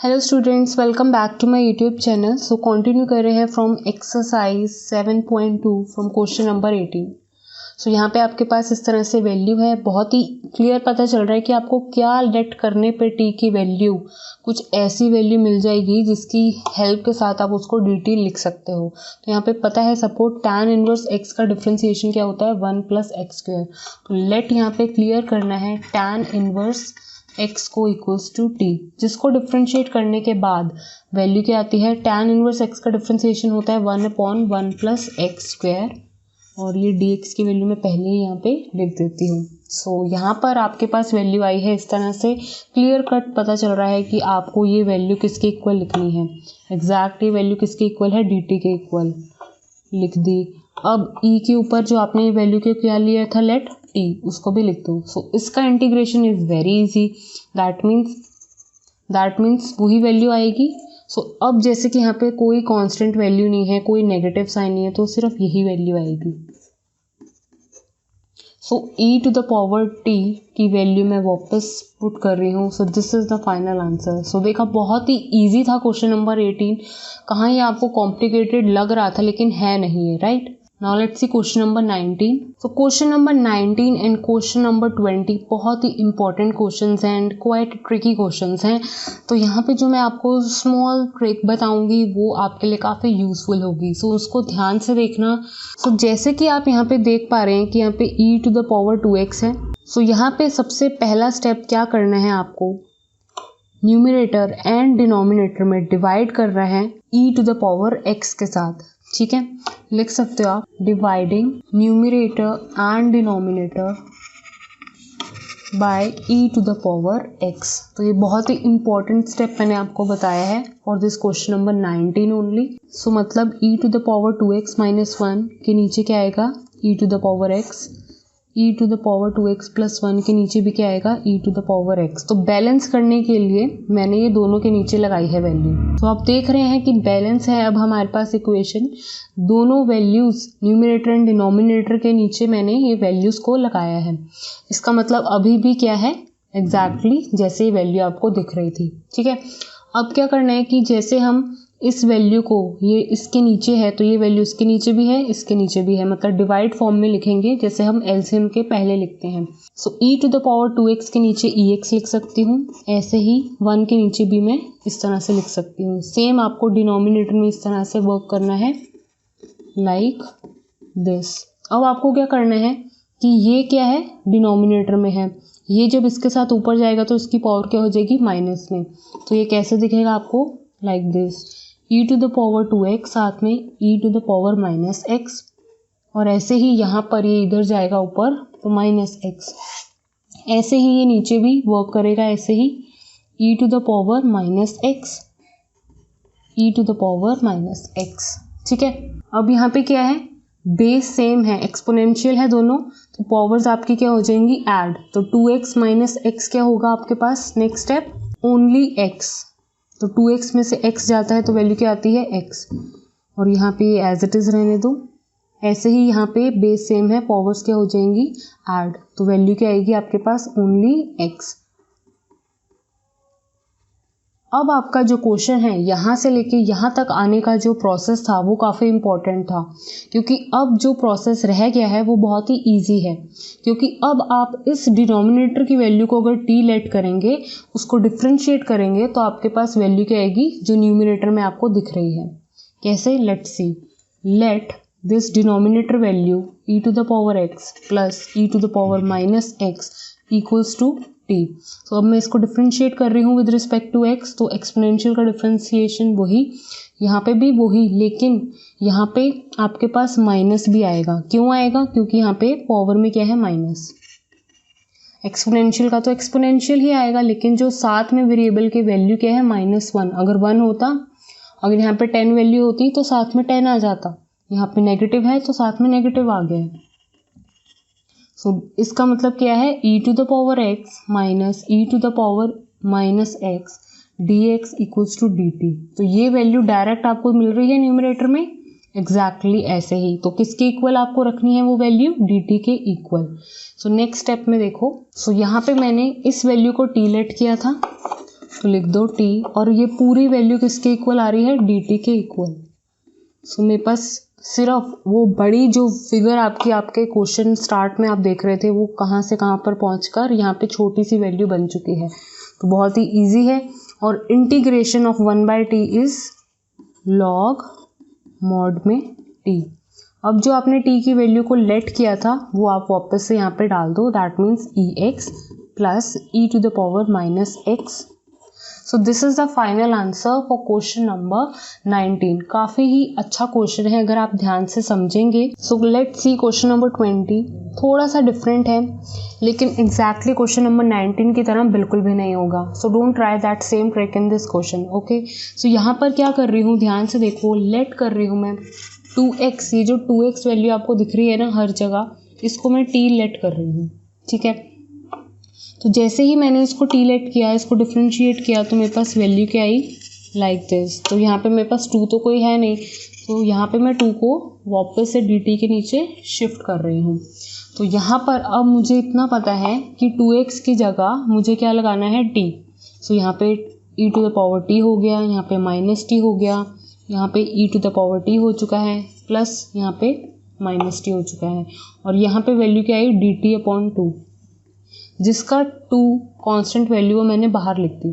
Hello students, welcome back to my YouTube channel. So continue कर रहे हैं from exercise 7.2 from question number 18। So यहाँ पे आपके पास इस तरह से वैल्यू है, बहुत ही क्लियर पता चल रहा है कि आपको क्या लेट करने पे टी की वैल्यू कुछ ऐसी वैल्यू मिल जाएगी जिसकी हेल्प के साथ आप उसको dt लिख सकते हो। तो यहाँ पे पता है सपोर्ट tan इनवर्स x का डिफ्रेंसिएशन क्या होता है 1 + x²। तो लेट यहाँ पे क्लियर करना है tan इनवर्स x को इक्वल्स टू t, जिसको डिफ्रेंशिएट करने के बाद वैल्यू क्या आती है, tan इनवर्स x का डिफ्रेंशिएशन होता है 1/1 + x², और ये dx की वैल्यू मैं पहले ही यहाँ पे लिख देती हूँ। सो यहाँ पर आपके पास वैल्यू आई है, इस तरह से क्लियर कट पता चल रहा है कि आपको ये वैल्यू किसके इक्वल लिखनी है। एग्जैक्ट ये वैल्यू किसके इक्वल है, dt के इक्वल लिख दी। अब e के ऊपर जो आपने वैल्यू के क्या लिया था लेट t, उसको भी लिख दो। सो इसका integration is very easy, that means वही वैल्यू आएगी। सो अब जैसे कि यहाँ पे कोई कांस्टेंट वैल्यू नहीं है, कोई नेगेटिव साइन नहीं है, तो सिर्फ यही वैल्यू आएगी। सो e⁻t की वैल्यू मैं वापस पुट कर रही हूँ। So this is the final answer. So देखा, बहुत ही इजी था क्वेश्चन नंबर 18। कहाँ ये आपको कॉम्प्लिकेटेड लग रहा था, लेकिन है नहीं है, right. Now let's see question number 19। So question number 19 and question number 20 बहुत ही इंपॉर्टेंट क्वेश्चंस हैं एंड क्वाइट ट्रिकी क्वेश्चंस हैं। तो यहाँ पे जो मैं आपको स्मॉल ट्रिक बताऊंगी वो आपके लिए काफ़ी यूजफुल होगी। सो उसको ध्यान से देखना। सो जैसे कि आप यहाँ पे देख पा रहे हैं कि यहाँ पे e⁻2x है। सो यहाँ पे सबसे पहला स्टेप क्या करना है, आपको न्यूमरेटर एंड डिनोमिनेटर में डिवाइड कर रहा है e⁻x के साथ। ठीक है, लिख सकते हो आप dividing numerator and denominator by e⁻x। तो ये बहुत ही इंपॉर्टेंट स्टेप मैंने आपको बताया है for this question number 19 only. So मतलब e⁻2x - 1 के नीचे क्या आएगा, e⁻x, e⁻2x + 1 के नीचे भी क्या आएगा, e⁻x। तो बैलेंस करने के लिए मैंने ये दोनों के नीचे लगाई है वैल्यू। तो आप देख रहे हैं कि बैलेंस है अब हमारे पास इक्वेशन। दोनों वैल्यूज न्यूमरेटर एंड डिनोमिनेटर के नीचे मैंने ये वैल्यूज को लगाया है। इसका मतलब अभी भी क्या है, एग्जैक्टली जैसे वैल्यू आपको दिख रही थी। ठीक है, अब क्या करना है कि जैसे हम इस वैल्यू को, ये इसके नीचे है तो ये वैल्यू इसके नीचे भी है, इसके नीचे भी है, मतलब डिवाइड फॉर्म में लिखेंगे जैसे हम एलसीएम के पहले लिखते हैं। सो e⁻2x के नीचे ex लिख सकती हूँ, ऐसे ही 1 के नीचे भी मैं इस तरह से लिख सकती हूँ। सेम आपको डिनोमिनेटर में इस तरह से वर्क करना है, लाइक दिस। अब आपको क्या करना है कि ये क्या है, डिनोमिनेटर में है, ये जब इसके साथ ऊपर जाएगा तो इसकी पावर क्या हो जाएगी, माइनस में। तो ये कैसे दिखेगा आपको, लाइक दिस, e⁻2x साथ में e⁻−x, और ऐसे ही यहाँ पर ये इधर जाएगा ऊपर तो -x। ऐसे ही ये नीचे भी वर्क करेगा, ऐसे ही e⁻−x, e⁻−x। ठीक है, अब यहाँ पे क्या है, बेस सेम है, एक्सपोनेंशियल है दोनों, तो पावर्स आपकी क्या हो जाएंगी, ऐड। तो 2x - x क्या होगा आपके पास, नेक्स्ट स्टेप ओनली x। तो 2x में से x जाता है तो वैल्यू क्या आती है, x, और यहाँ पे एज इट इज रहने दो। ऐसे ही यहाँ पे बेस सेम है, पावर्स क्या हो जाएंगी, ऐड, तो वैल्यू क्या आएगी आपके पास, ओनली x। अब आपका जो क्वेश्चन है यहाँ से लेके यहाँ तक आने का जो प्रोसेस था वो काफ़ी इम्पोर्टेंट था, क्योंकि अब जो प्रोसेस रह गया है वो बहुत ही इजी है। क्योंकि अब आप इस डिनोमिनेटर की वैल्यू को अगर t लेट करेंगे, उसको डिफ्रेंशिएट करेंगे, तो आपके पास वैल्यू क्या आएगी जो न्यूमरेटर में आपको दिख रही है। कैसे, let's see, let this denominator value e⁻x + e⁻−x equals to t। तो अब मैं इसको डिफ्रेंशिएट कर रही हूँ विद रिस्पेक्ट टू x, तो एक्सपोनेंशियल का डिफ्रेंशिएशन वही, यहाँ पे भी वही, लेकिन यहाँ पे आपके पास माइनस भी आएगा। क्यों आएगा, क्योंकि यहाँ पे पावर में क्या है, माइनस। एक्सपोनेंशियल का तो एक्सपोनेंशियल ही आएगा, लेकिन जो साथ में वेरिएबल की वैल्यू क्या है, -1। अगर 1 होता, अगर यहाँ पे 10 वैल्यू होती तो साथ में 10 आ जाता, यहाँ पे नेगेटिव है तो साथ में नेगेटिव आ गया। सो इसका मतलब क्या है, e⁻x - e⁻−x dx equals to dt। तो ये वैल्यू डायरेक्ट आपको मिल रही है न्यूमरेटर में, एग्जैक्टली ऐसे ही। तो किसके इक्वल आपको रखनी है वो वैल्यू, dt के इक्वल। सो नेक्स्ट स्टेप में देखो, सो यहाँ पे मैंने इस वैल्यू को t लेट किया था, तो लिख दो t, और ये पूरी वैल्यू किसके इक्वल आ रही है, dt के इक्वल। सो मेरे पास सिर्फ वो बड़ी जो फिगर आपके क्वेश्चन स्टार्ट में आप देख रहे थे वो कहाँ से कहाँ पर पहुँचकर यहाँ पे छोटी सी वैल्यू बन चुकी है। तो बहुत ही इजी है। और integration of 1/t is log mod में t। अब जो आपने t की वैल्यू को लेट किया था वो आप वापस से यहाँ पे डाल दो, that means ex plus e⁻⁻x। So this is the final answer for question number 19। काफ़ी ही अच्छा क्वेश्चन है अगर आप ध्यान से समझेंगे। So let's see question number 20। थोड़ा सा डिफरेंट है लेकिन एग्जैक्टली क्वेश्चन नंबर 19 की तरह बिल्कुल भी नहीं होगा। So don't try that same trick in this question. Okay, so यहाँ पर क्या कर रही हूँ, ध्यान से देखो, लेट कर रही हूँ मैं 2x। ये जो 2x वैल्यू आपको दिख रही है ना हर जगह, इसको मैं t लेट कर रही हूँ। ठीक है, तो जैसे ही मैंने इसको t लेट किया, इसको डिफ्रेंशिएट किया, तो मेरे पास वैल्यू क्या आई, लाइक दिस। तो यहाँ पे मेरे पास 2 तो कोई है नहीं, तो यहाँ पे मैं 2 को वापस से dt के नीचे शिफ्ट कर रही हूँ। तो यहाँ पर अब मुझे इतना पता है कि 2x की जगह मुझे क्या लगाना है, t। सो यहाँ पे e⁻t हो गया, यहाँ पे -t हो गया, यहाँ पे e⁻t हो चुका है, प्लस यहाँ पे -t हो चुका है, और यहाँ पे वैल्यू क्या आई, dt/2, जिसका 2 कांस्टेंट वैल्यू है, मैंने बाहर लिख दी।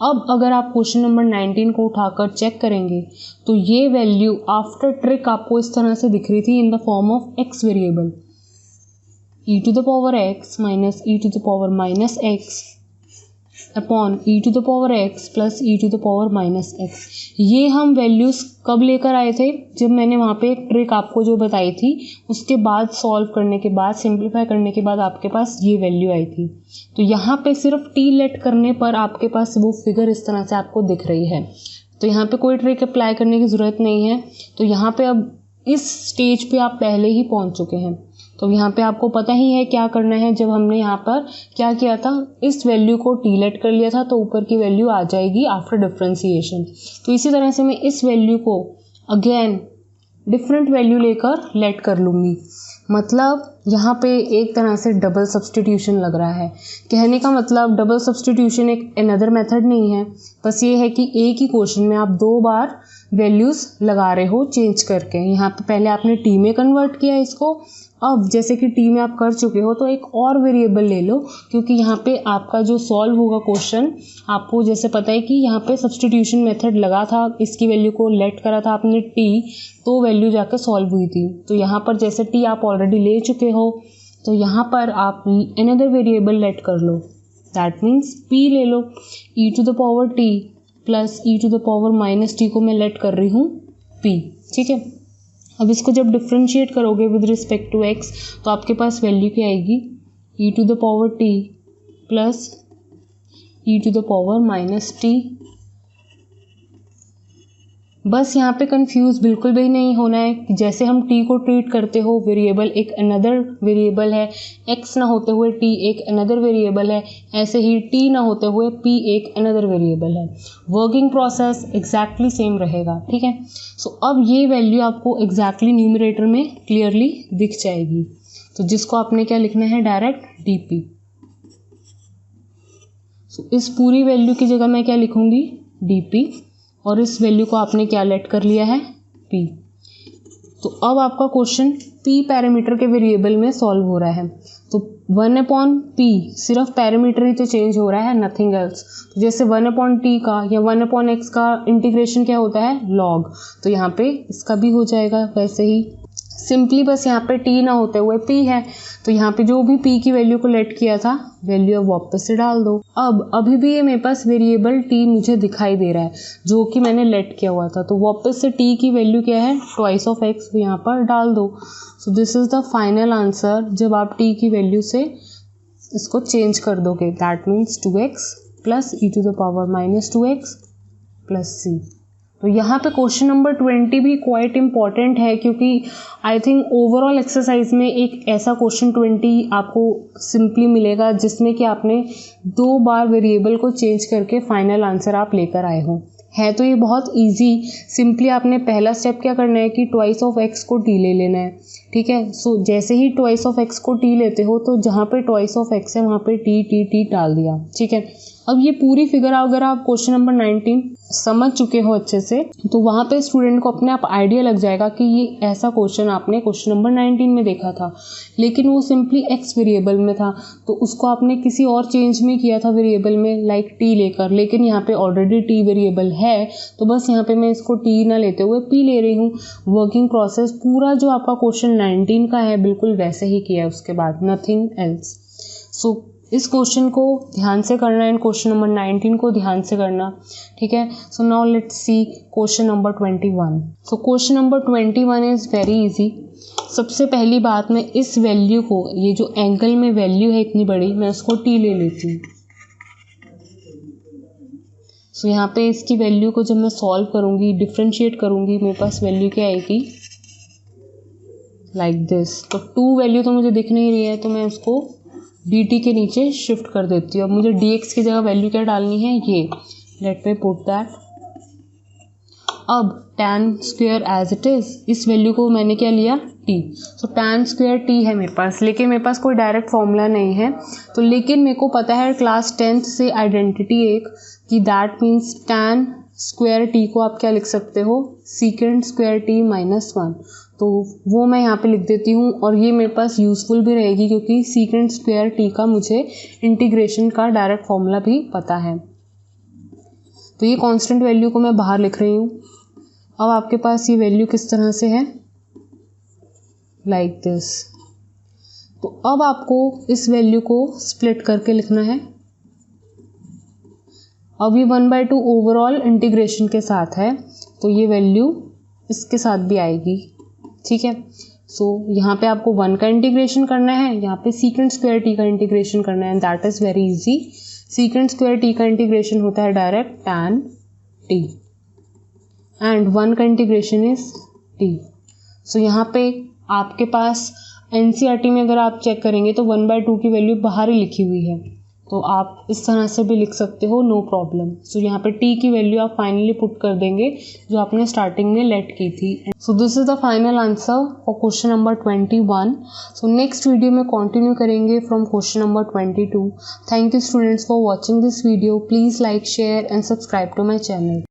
अब अगर आप क्वेश्चन नंबर 19 को उठाकर चेक करेंगे तो ये वैल्यू आफ्टर ट्रिक आपको इस तरह से दिख रही थी in the form of x variable, e⁻x minus e⁻x upon e⁻x plus e⁻x। ये हम वैल्यूज कब लेकर आए थे, जब मैंने वहाँ पे एक ट्रिक आपको जो बताई थी, उसके बाद सॉल्व करने के बाद, सिंप्लीफाई करने के बाद आपके पास ये वैल्यू आई थी। तो यहाँ पे सिर्फ t लेट करने पर आपके पास वो फिगर इस तरह से आपको दिख रही है। तो यहाँ पे कोई ट्रिक अप्लाई करने की ज़रूरत नहीं है। तो यहाँ पे अब इस स्टेज पे आप पहले ही पहुँच चुके हैं, तो यहाँ पे आपको पता ही है क्या करना है। जब हमने यहाँ पर क्या किया था, इस वैल्यू को t लेट कर लिया था, तो ऊपर की वैल्यू आ जाएगी आफ्टर डिफ्रेंशिएशन। तो इसी तरह से मैं इस वैल्यू को अगेन डिफरेंट वैल्यू लेकर लेट कर लूँगी। मतलब यहाँ पे एक तरह से डबल सब्सटीट्यूशन लग रहा है। कहने का मतलब डबल सब्सटीट्यूशन एक अनदर मेथड नहीं है, बस ये है कि एक ही क्वेश्चन में आप 2 बार वैल्यूज़ लगा रहे हो चेंज करके। यहाँ पे पहले आपने t में कन्वर्ट किया इसको, अब जैसे कि t में आप कर चुके हो तो एक और वेरिएबल ले लो, क्योंकि यहाँ पे आपका जो सॉल्व होगा क्वेश्चन, आपको जैसे पता है कि यहाँ पे सब्सटीट्यूशन मेथड लगा था, इसकी वैल्यू को लेट करा था आपने t, तो वैल्यू जाकर सॉल्व हुई थी। तो यहाँ पर जैसे t आप ऑलरेडी ले चुके हो, तो यहाँ पर आप अनदर वेरिएबल लेट कर लो, दैट मीन्स p ले लो। e⁻t प्लस e⁻−t को मैं लेट कर रही हूँ p। ठीक है, अब इसको जब डिफ्रेंशिएट करोगे विद रिस्पेक्ट टू x, तो आपके पास वैल्यू क्या आएगी, e⁻t प्लस e⁻−t। बस यहाँ पे कंफ्यूज बिल्कुल भी नहीं होना है। जैसे हम t को ट्रीट करते हो वेरिएबल एक अनदर वेरिएबल है, x ना होते हुए t एक अनदर वेरिएबल है, ऐसे ही t ना होते हुए p एक अनदर वेरिएबल है। वर्किंग प्रोसेस एग्जैक्टली सेम रहेगा। ठीक है, सो अब ये वैल्यू आपको एग्जैक्टली न्यूमरेटर में क्लियरली दिख जाएगी। तो जिसको आपने क्या लिखना है, डायरेक्ट dp। सो इस पूरी वैल्यू की जगह मैं क्या लिखूंगी, dp, और इस वैल्यू को आपने क्या लेट कर लिया है, p। तो अब आपका क्वेश्चन p पैरामीटर के वेरिएबल में सॉल्व हो रहा है। तो 1/p सिर्फ पैरामीटर ही तो चेंज हो रहा है, नथिंग एल्स। तो जैसे 1/t का या 1/x का इंटीग्रेशन क्या होता है, log, तो यहाँ पे इसका भी हो जाएगा वैसे ही। सिंपली बस यहाँ पे t ना होते हुए p है, तो यहाँ पे जो भी p की वैल्यू को लेट किया था वैल्यू अब वापस से डाल दो। अब अभी भी ये मेरे पास वेरिएबल t मुझे दिखाई दे रहा है जो कि मैंने लेट किया हुआ था, तो वापस से t की वैल्यू क्या है, ट्वाइस ऑफ x, यहाँ पर डाल दो। सो this is the final answer जब आप t की वैल्यू से इसको चेंज कर दोगे, that means 2x plus e⁻−2x plus c। तो यहाँ पे क्वेश्चन नंबर 20 भी क्वाइट इम्पॉर्टेंट है, क्योंकि आई थिंक ओवरऑल एक्सरसाइज में एक ऐसा क्वेश्चन 20 आपको सिंपली मिलेगा जिसमें कि आपने 2 बार वेरिएबल को चेंज करके फाइनल आंसर आप लेकर आए हो। है तो ये बहुत इजी। सिंपली आपने पहला स्टेप क्या करना है कि ट्वाइस ऑफ x को t ले लेना है। ठीक है। सो जैसे ही ट्वाइस ऑफ एक्स को टी लेते हो तो जहाँ पे ट्वाइस ऑफ एक्स है वहाँ पे टी टी टी डाल दिया, ठीक है। अब ये पूरी फिगर अगर आप क्वेश्चन नंबर 19 समझ चुके हो अच्छे से तो वहाँ पे स्टूडेंट को अपने आप आइडिया लग जाएगा कि ये ऐसा क्वेश्चन आपने क्वेश्चन नंबर 19 में देखा था, लेकिन वो सिंपली एक्स वेरिएबल में था, तो उसको आपने किसी और चेंज में किया था वेरिएबल में, लाइक टी लेकर, लेकिन यहाँ पे ऑलरेडी टी वेरिएबल है तो बस यहाँ पे मैं इसको टी ना लेते हुए पी ले रही हूँ। वर्किंग प्रोसेस पूरा जो आपका क्वेश्चन 19 का है बिल्कुल वैसे ही किया है, उसके बाद नथिंग एल्स। सो इस क्वेश्चन को ध्यान से करना है, क्वेश्चन नंबर 19 को ध्यान से करना, ठीक है। So now let's see question number 21। So question number 21 is very easy. सबसे पहली बात, मैं इस वैल्यू को, ये जो एंगल में वैल्यू है इतनी बड़ी, मैं उसको टी ले लेती हूँ। सो यहाँ पे इसकी वैल्यू को जब मैं सॉल्व करूँगी, डिफ्रेंशिएट करूँगी, मेरे पास वैल्यू क्या आएगी, लाइक दिस। तो 2 वैल्यू तो मुझे दिख नहीं रही है तो मैं उसको dt के नीचे शिफ्ट कर देती हूँ। अब मुझे dx की जगह वैल्यू क्या डालनी है, ये, लेट मी पुट दैट। अब tan square as it is, इस वैल्यू को मैंने क्या लिया, t। So tan square t है मेरे पास, लेकिन मेरे पास कोई डायरेक्ट फॉर्मूला नहीं है, तो लेकिन मेरे को पता है क्लास 10th से आइडेंटिटी एक कि that means tan square t को आप क्या लिख सकते हो, सीकेंड स्क्वायर t -1, तो वो मैं यहाँ पे लिख देती हूँ। और ये मेरे पास यूज़फुल भी रहेगी क्योंकि सीकेंड स्क्वायर t का मुझे इंटीग्रेशन का डायरेक्ट फॉर्मूला भी पता है। तो ये कांस्टेंट वैल्यू को मैं बाहर लिख रही हूँ। अब आपके पास ये वैल्यू किस तरह से है, लाइक दिस। तो अब आपको इस वैल्यू को स्प्लिट करके लिखना है। अब ये 1/2 ओवरऑल इंटीग्रेशन के साथ है तो ये वैल्यू इसके साथ भी आएगी, ठीक है। सो यहाँ पे आपको 1 का इंटीग्रेशन करना है, यहाँ पे सीकेंड स्क्वायर t का इंटीग्रेशन करना है, that is very easy. Secant square t का इंटीग्रेशन होता है डायरेक्ट tan t एंड 1 का इंटीग्रेशन इज t। सो यहाँ पे आपके पास NCERT में अगर आप चेक करेंगे तो 1/2 की वैल्यू बाहर ही लिखी हुई है, तो आप इस तरह से भी लिख सकते हो, नो प्रॉब्लम। सो यहाँ पे t की वैल्यू आप फाइनली पुट कर देंगे जो आपने स्टार्टिंग में लेट की थी। So this is the final answer for question number 21। So next video में कंटिन्यू करेंगे from question number 22। Thank you students for watching this video. Please like, share and subscribe to my channel.